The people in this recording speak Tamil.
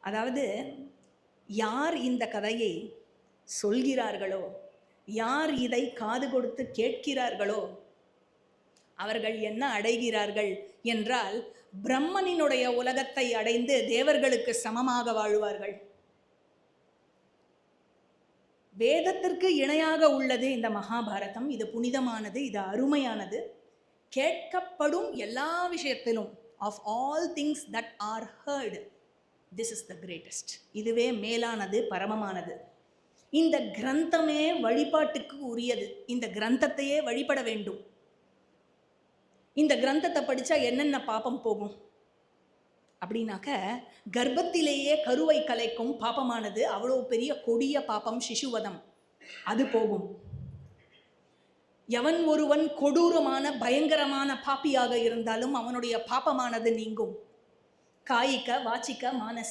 அதாவது யார் இந்த கதையை சொல்கிறார்களோ, யார் இதை காது கொடுத்து கேட்கிறார்களோ, அவர்கள் என்ன அடைகிறார்கள் என்றால், பிரம்மனினுடைய உலகத்தை அடைந்து தேவர்களுக்கு சமமாக வாழ்வார்கள். வேதத்திற்கு இணையாக உள்ளது இந்த மகாபாரதம். இது புனிதமானது, இது அருமையானது. கேட்கப்படும் எல்லா விஷயத்திலும், of all things that are heard, this is the greatest. இதுவே மேலானது, பரமமானது. இந்த கிரந்தமே வழிபாட்டுக்கு உரியது. இந்த கிரந்தத்தையே வழிபட வேண்டும். இந்த கிரந்தத்தை படித்தா என்னென்ன பாபம் போகும் அப்படின்னாக்க, கர்ப்பத்திலேயே கருவை கலைக்கும் பாபமானது, அவ்வளோ பெரிய கொடிய பாபம் சிசுவதம், அது போகும். எவன் ஒருவன் கொடூரமான பயங்கரமான பாப்பியாக இருந்தாலும் அவனுடைய பாபமானது நீங்கும். காயிக்க வாச்சிக்க மானச